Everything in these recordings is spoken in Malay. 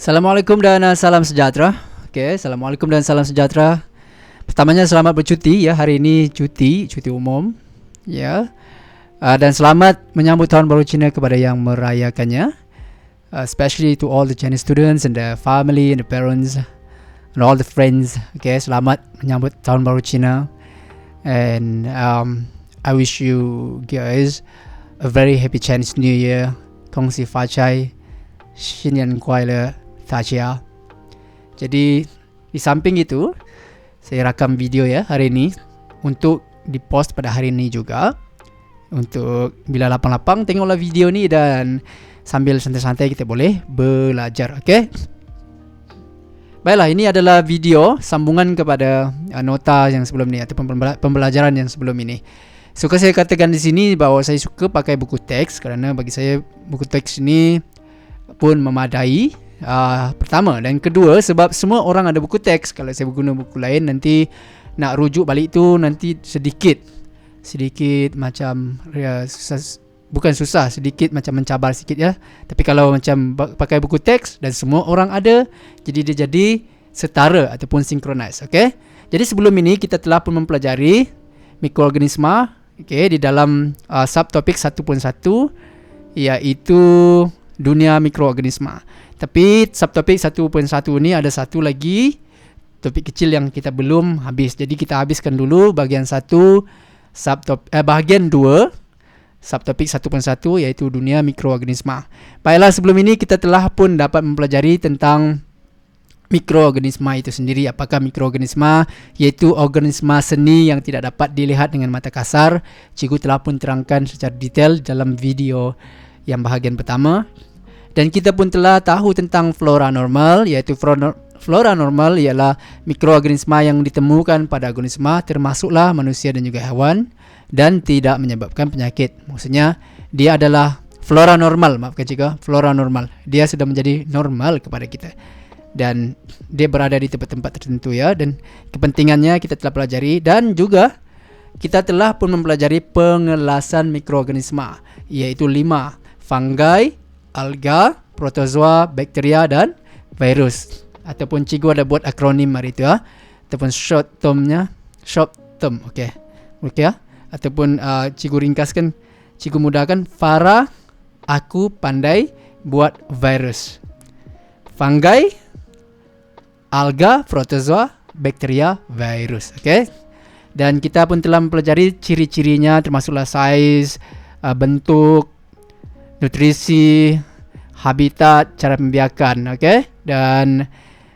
Assalamualaikum dan salam sejahtera. Assalamualaikum dan salam sejahtera. Pertamanya selamat bercuti ya, hari ini cuti umum ya. Dan selamat menyambut tahun baru Cina kepada yang merayakannya. Especially to all the Chinese students and the family and the parents and all the friends. Selamat menyambut tahun baru Cina. And I wish you guys a very happy Chinese New Year. 恭喜发财，新年快乐，大家. Jadi di samping itu saya rakam video ya hari ini untuk dipost pada hari ini juga. Untuk bila lapang-lapang tengoklah video ni dan sambil santai-santai kita boleh belajar. Baiklah, ini adalah video sambungan kepada nota yang sebelum ni ataupun pembelajaran yang sebelum ini. Suka saya katakan di sini bahawa saya suka pakai buku teks kerana bagi saya buku teks ini pun memadai. Pertama dan kedua, sebab semua orang ada buku teks. Kalau saya guna buku lain nanti nak rujuk balik tu nanti sedikit macam sedikit macam mencabar sikit ya. Tapi kalau macam pakai buku teks dan semua orang ada, jadi dia jadi setara ataupun sinkronis. Jadi sebelum ini kita telah pun mempelajari mikroorganisma di dalam subtopik 1.1 iaitu dunia mikroorganisma. Tapi subtopik 1.1 ni ada satu lagi topik kecil yang kita belum habis. Jadi kita habiskan dulu bahagian 1 bahagian 2 subtopik 1.1 iaitu dunia mikroorganisma. Baiklah, sebelum ini kita telah pun dapat mempelajari tentang mikroorganisma itu sendiri. Apakah mikroorganisma? Iaitu organisma seni yang tidak dapat dilihat dengan mata kasar. Cikgu telah pun terangkan secara detail dalam video yang bahagian pertama. Dan kita pun telah tahu tentang flora normal, iaitu flora normal ialah mikroorganisma yang ditemukan pada organisma termasuklah manusia dan juga haiwan dan tidak menyebabkan penyakit. Maksudnya dia adalah flora normal, maafkan cikgu, flora normal. Dia sudah menjadi normal kepada kita. Dan dia berada di tempat-tempat tertentu ya, dan kepentingannya kita telah pelajari. Dan juga kita telah pun mempelajari pengelasan mikroorganisma, iaitu 5: fungi, alga, protozoa, bakteria dan virus. Ataupun cikgu ada buat akronim hari itu ya, ataupun short term. Ataupun cikgu ringkaskan, cikgu mudahkan. Farah, aku pandai buat virus. Fungi, alga, protozoa, bakteria, virus. Dan kita pun telah mempelajari ciri-cirinya, termasuklah saiz, bentuk, nutrisi, habitat, cara pembiakan. Dan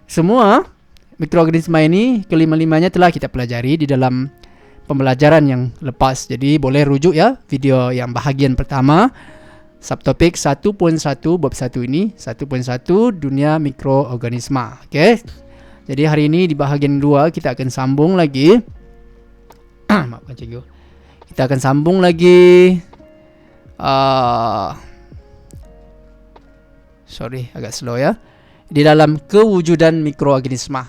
semua mikroorganisma ini, kelima-limanya telah kita pelajari di dalam pembelajaran yang lepas. Jadi boleh rujuk ya video yang bahagian pertama subtopik 1.1 bab 1 ini, 1.1 dunia mikroorganisma. Jadi hari ini di bahagian 2 kita akan sambung lagi. Maafkan cikgu. Kita akan sambung lagi agak slow ya. Di dalam kewujudan mikroorganisma.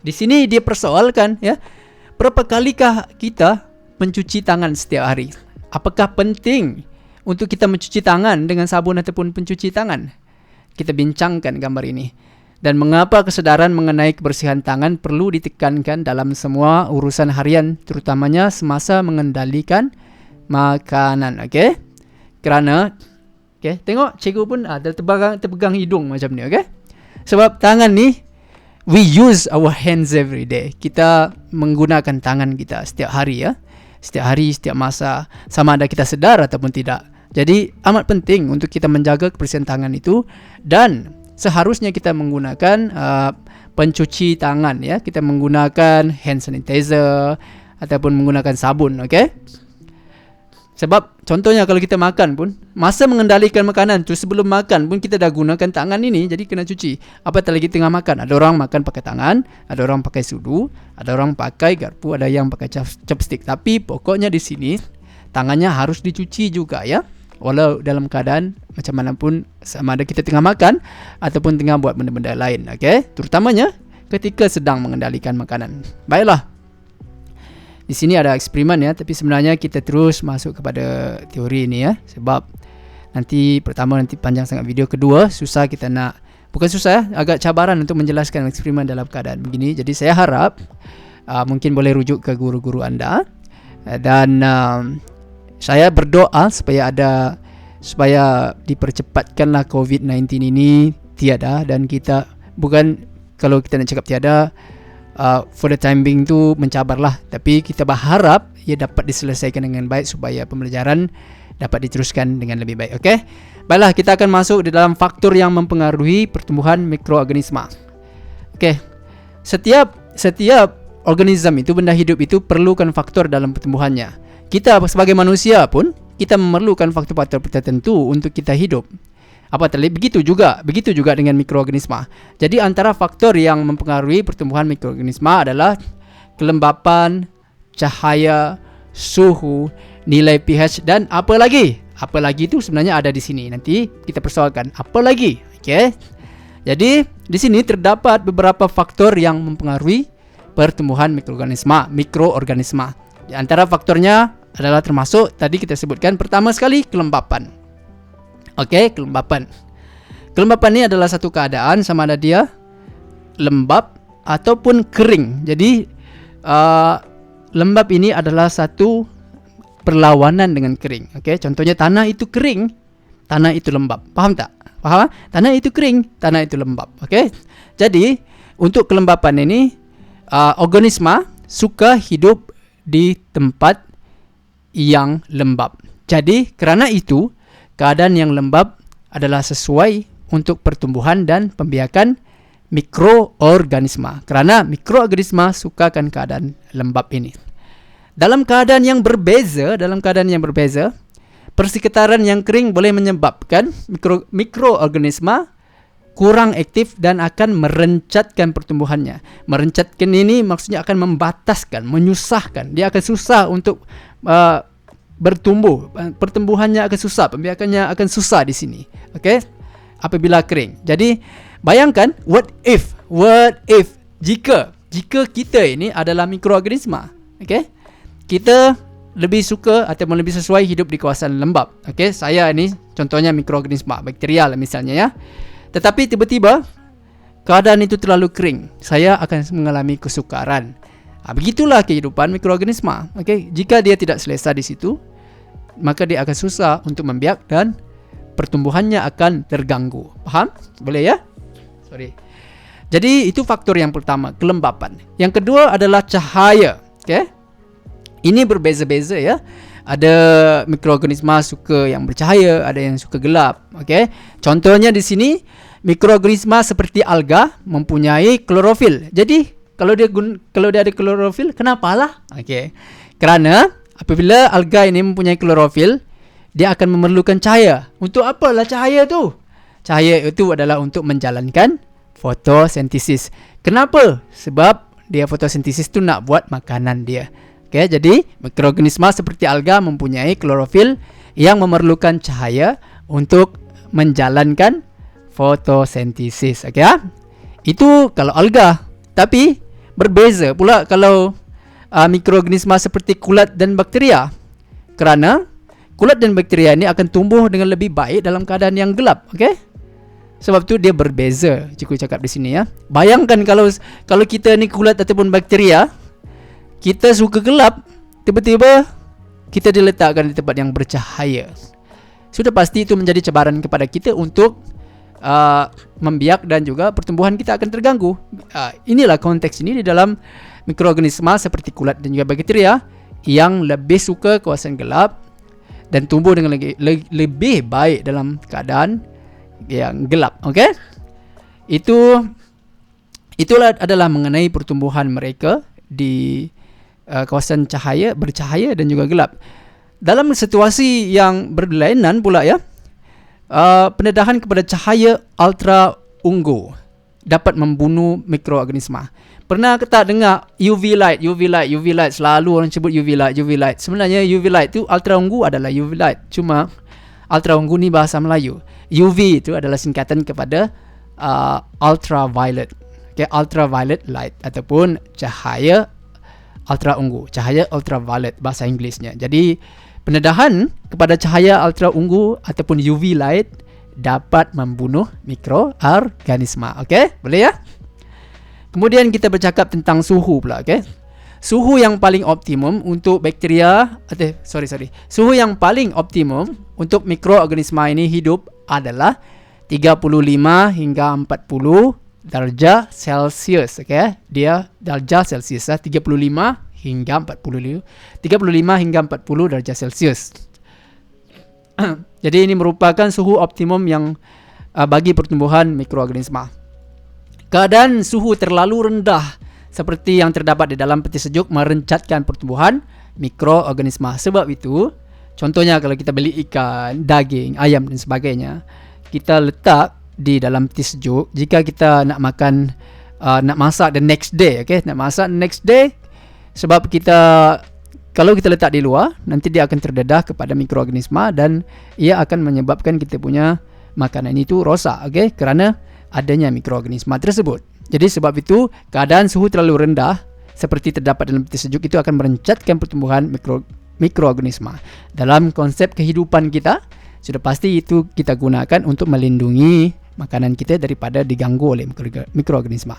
Di sini dia persoalkan ya, berapa kalikah kita mencuci tangan setiap hari? Apakah penting untuk kita mencuci tangan dengan sabun ataupun pencuci tangan? Kita bincangkan gambar ini. Dan mengapa kesedaran mengenai kebersihan tangan perlu ditekankan dalam semua urusan harian, terutamanya semasa mengendalikan makanan. Kerana tengok cikgu pun terpegang hidung macam ni. Sebab tangan ni we use our hands every day. Kita menggunakan tangan kita setiap hari ya. Setiap hari, setiap masa, sama ada kita sedar ataupun tidak. Jadi amat penting untuk kita menjaga kebersihan tangan itu. Dan seharusnya kita menggunakan pencuci tangan ya. Kita menggunakan hand sanitizer ataupun menggunakan sabun. Sebab contohnya kalau kita makan pun, masa mengendalikan makanan tu, sebelum makan pun kita dah gunakan tangan ini, jadi kena cuci. Apatah lagi tengah makan. Ada orang makan pakai tangan, ada orang pakai sudu, ada orang pakai garpu, ada yang pakai chopstick. Tapi pokoknya di sini tangannya harus dicuci juga ya. Walau dalam keadaan macam mana pun, sama ada kita tengah makan ataupun tengah buat benda-benda lain. Terutamanya ketika sedang mengendalikan makanan. Baiklah. Di sini ada eksperimen ya, tapi sebenarnya kita terus masuk kepada teori ini ya. Sebab Nanti pertama nanti panjang sangat video, kedua susah kita nak, bukan susah, agak cabaran untuk menjelaskan eksperimen dalam keadaan begini. Jadi saya harap mungkin boleh rujuk ke guru-guru anda, dan saya berdoa supaya dipercepatkanlah COVID-19 ini tiada, dan kita bukan, kalau kita nak cakap tiada, for the time being tu mencabarlah, tapi kita berharap ia dapat diselesaikan dengan baik supaya pembelajaran dapat diteruskan dengan lebih baik. Okey. Baiklah, kita akan masuk di dalam faktor yang mempengaruhi pertumbuhan mikroorganisma. Okey. Setiap organisme itu, benda hidup itu perlukan faktor dalam pertumbuhannya. Kita sebagai manusia pun kita memerlukan faktor-faktor tertentu untuk kita hidup. Begitu juga dengan mikroorganisma. Jadi antara faktor yang mempengaruhi pertumbuhan mikroorganisma adalah kelembapan, cahaya, suhu, nilai pH, dan apa lagi? Apa lagi itu sebenarnya ada di sini. Nanti kita persoalkan apa lagi. Okey. Jadi di sini terdapat beberapa faktor yang mempengaruhi pertumbuhan mikroorganisma. Di antara faktornya adalah termasuk tadi kita sebutkan, pertama sekali kelembapan. Okey, kelembapan. Kelembapan ini adalah satu keadaan sama ada dia lembab ataupun kering. Jadi lembab ini adalah satu perlawanan dengan kering. Okey, contohnya tanah itu kering, tanah itu lembab. Faham tak? Faham? Tanah itu kering, tanah itu lembab. Okey. Jadi, untuk kelembapan ini organisma suka hidup di tempat yang lembab. Jadi, kerana itu keadaan yang lembab adalah sesuai untuk pertumbuhan dan pembiakan mikroorganisma. Kerana mikroorganisma sukakan keadaan lembab ini. Dalam keadaan yang berbeza, persekitaran yang kering boleh menyebabkan mikroorganisma kurang aktif dan akan merencatkan pertumbuhannya. Merencatkan ini maksudnya akan membataskan, menyusahkan. Dia akan susah untuk bertumbuh. Pertumbuhannya akan susah, pembiakannya akan susah di sini. Okey? Apabila kering. Jadi bayangkan, what if jika kita ini adalah mikroorganisma. Okey? Kita lebih suka ataupun lebih sesuai hidup di kawasan lembab. Okey, saya ini contohnya mikroorganisma, bakteria lah misalnya ya. Tetapi tiba-tiba keadaan itu terlalu kering, saya akan mengalami kesukaran. Begitulah kehidupan mikroorganisma. Okey, jika dia tidak selesa di situ, maka dia akan susah untuk membiak dan pertumbuhannya akan terganggu. Faham? Boleh ya? Sorry. Jadi itu faktor yang pertama, kelembapan. Yang kedua adalah cahaya. Okey? Ini berbeza-beza ya. Ada mikroorganisma suka yang bercahaya, ada yang suka gelap. Okey. Contohnya di sini mikroorganisma seperti alga mempunyai klorofil. Jadi kalau dia ada klorofil, kenapalah? Okey. Kerana apabila alga ini mempunyai klorofil, dia akan memerlukan cahaya. Untuk apalah cahaya tu? Cahaya itu adalah untuk menjalankan fotosintesis. Kenapa? Sebab dia fotosintesis tu nak buat makanan dia. Okay, jadi mikroorganisma seperti alga mempunyai klorofil yang memerlukan cahaya untuk menjalankan fotosintesis. Okay, ya? Itu kalau alga. Tapi berbeza pula kalau mikroorganisma seperti kulat dan bakteria. Kerana kulat dan bakteria ini akan tumbuh dengan lebih baik dalam keadaan yang gelap. Okay? Sebab tu dia berbeza. Cikgu cakap di sini ya. Bayangkan kalau kita ni kulat ataupun bakteria, kita suka gelap, tiba-tiba kita diletakkan di tempat yang bercahaya. Sudah pasti itu menjadi cabaran kepada kita untuk membiak dan juga pertumbuhan kita akan terganggu. Inilah konteks ini di dalam mikroorganisma seperti kulat dan juga bakteria yang lebih suka kawasan gelap dan tumbuh dengan lebih baik dalam keadaan yang gelap. Okey? Itulah adalah mengenai pertumbuhan mereka di kawasan bercahaya dan juga gelap. Dalam situasi yang berlainan pula ya, pendedahan kepada cahaya ultra ungu dapat membunuh mikroorganisma. Pernah ke tak dengar UV light, selalu orang sebut UV light. Sebenarnya UV light tu, ultra ungu adalah UV light. Cuma ultra ungu ni bahasa Melayu. UV itu adalah singkatan kepada ultraviolet. Okay, ultraviolet light ataupun cahaya ultra ungu, cahaya ultraviolet bahasa Inggerisnya. Jadi Pendedahan kepada cahaya ultraungu ataupun UV light dapat membunuh mikroorganisma. Okey, boleh ya? Kemudian kita bercakap tentang suhu pula, okey. Suhu yang paling optimum untuk bakteria Suhu yang paling optimum untuk mikroorganisma ini hidup adalah 35 hingga 40 darjah Celsius, okey. Dia darjah Celsius 35 hingga 40 darjah Celsius. Jadi ini merupakan suhu optimum yang bagi pertumbuhan mikroorganisma. Keadaan suhu terlalu rendah seperti yang terdapat di dalam peti sejuk merencatkan pertumbuhan mikroorganisma. Sebab itu, contohnya kalau kita beli ikan, daging, ayam dan sebagainya, kita letak di dalam peti sejuk. Jika kita nak makan, nak masak the next day, okay? Nak masak the next day, sebab kalau kita letak di luar, nanti dia akan terdedah kepada mikroorganisma dan ia akan menyebabkan kita punya makanan itu rosak, okay? Kerana adanya mikroorganisma tersebut. Jadi sebab itu, keadaan suhu terlalu rendah seperti terdapat dalam peti sejuk itu akan merencatkan pertumbuhan mikroorganisma. Dalam konsep kehidupan kita, sudah pasti itu kita gunakan untuk melindungi makanan kita daripada diganggu oleh mikroorganisma.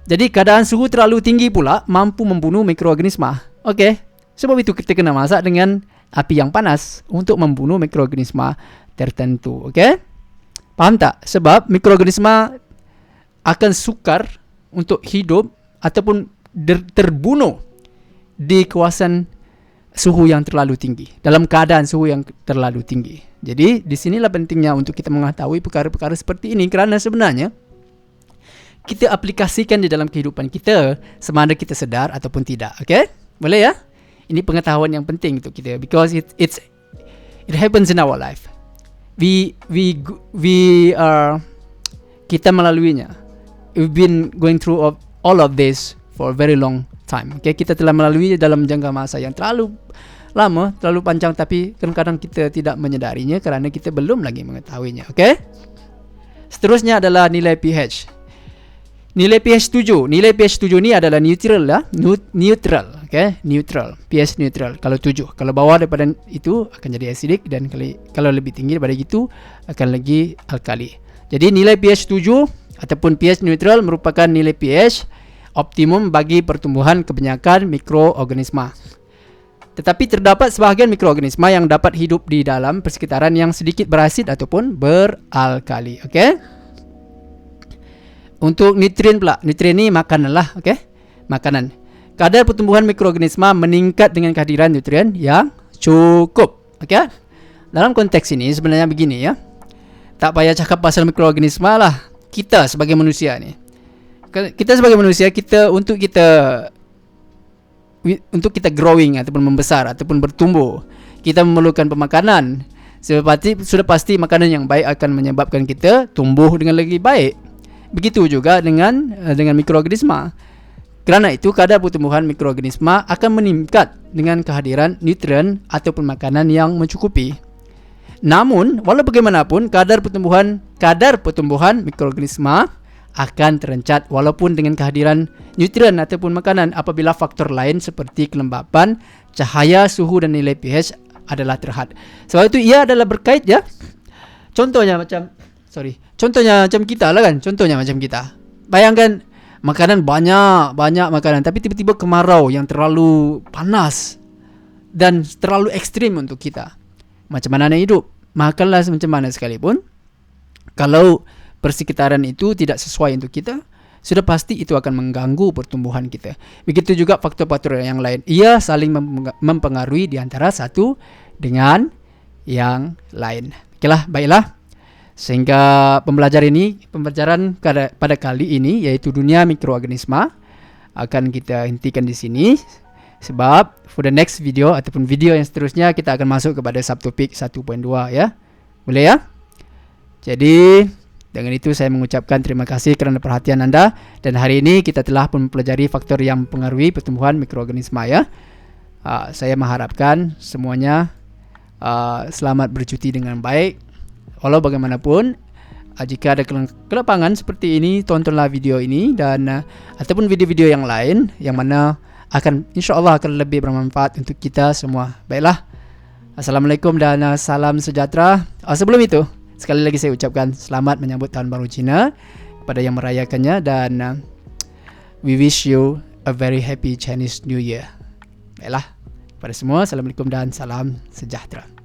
Jadi keadaan suhu terlalu tinggi pula mampu membunuh mikroorganisma. Okey, sebab itu kita kena masak dengan api yang panas untuk membunuh mikroorganisma tertentu. Okey, faham tak? Sebab mikroorganisma akan sukar untuk hidup ataupun terbunuh di kawasan suhu yang terlalu tinggi, dalam keadaan suhu yang terlalu tinggi. Jadi di sinilah pentingnya untuk kita mengetahui perkara-perkara seperti ini, kerana sebenarnya kita aplikasikan di dalam kehidupan kita sama ada kita sedar ataupun tidak. Okay? Boleh ya? Ini pengetahuan yang penting untuk kita, because it happens in our life. Kita melaluinya. We've been going through all of this for a very long time. Okay? Kita telah melalui dalam jangka masa yang terlalu lama, terlalu panjang, tapi kadang-kadang kita tidak menyadarinya kerana kita belum lagi mengetahuinya. Okay? Seterusnya adalah nilai pH. Nilai pH 7. Nilai pH 7 ni adalah neutral lah. Neutral. Okay? Neutral. pH neutral. Kalau 7. Kalau bawah daripada itu akan jadi acidic, dan kalau lebih tinggi daripada itu akan lagi alkali. Jadi nilai pH 7 ataupun pH neutral merupakan nilai pH optimum bagi pertumbuhan kebanyakan mikroorganisma. Tetapi terdapat sebahagian mikroorganisma yang dapat hidup di dalam persekitaran yang sedikit berasid ataupun beralkali. Okey. Untuk nutrien pula. Nutrien ni makanan lah, okey? Makanan. Kadar pertumbuhan mikroorganisma meningkat dengan kehadiran nutrien yang cukup. Okey? Dalam konteks ini sebenarnya begini ya. Tak payah cakap pasal mikroorganisma lah. Kita sebagai manusia ni. Untuk kita growing ataupun membesar ataupun bertumbuh, kita memerlukan pemakanan. Sudah pasti makanan yang baik akan menyebabkan kita tumbuh dengan lebih baik. Begitu juga dengan mikroorganisma. Kerana itu kadar pertumbuhan mikroorganisma akan meningkat dengan kehadiran nutrien ataupun makanan yang mencukupi. Namun, walau bagaimanapun kadar pertumbuhan mikroorganisma akan terencat walaupun dengan kehadiran nutrien ataupun makanan apabila faktor lain seperti kelembapan, cahaya, suhu dan nilai pH adalah terhad. Sebab itu ia adalah berkait ya. Contohnya macam kita lah kan. Contohnya macam kita. Bayangkan makanan banyak makanan, tapi tiba-tiba kemarau yang terlalu panas dan terlalu ekstrim untuk kita. Macam mana nak hidup? Makanlah macam mana sekalipun, kalau persekitaran itu tidak sesuai untuk kita, sudah pasti itu akan mengganggu pertumbuhan kita. Begitu juga faktor-faktor yang lain. Ia saling mempengaruhi di antara satu dengan yang lain. Okeylah, baiklah. Sehingga pembelajaran pada kali ini, iaitu dunia mikroorganisma, akan kita hentikan di sini. Sebab for the next video ataupun video yang seterusnya, kita akan masuk kepada subtopik 1.2 ya. Boleh ya? Jadi dengan itu saya mengucapkan terima kasih kerana perhatian anda. Dan hari ini kita telah pun mempelajari faktor yang mempengaruhi pertumbuhan mikroorganisma ya. Saya mengharapkan semuanya selamat bercuti dengan baik. Walau bagaimanapun, jika ada kelapangan seperti ini, tontonlah video ini dan ataupun video-video yang lain yang mana insya-Allah akan lebih bermanfaat untuk kita semua. Baiklah, Assalamualaikum dan salam sejahtera. Sebelum itu, sekali lagi saya ucapkan selamat menyambut Tahun Baru Cina kepada yang merayakannya dan we wish you a very happy Chinese New Year. Baiklah, kepada semua, Assalamualaikum dan salam sejahtera.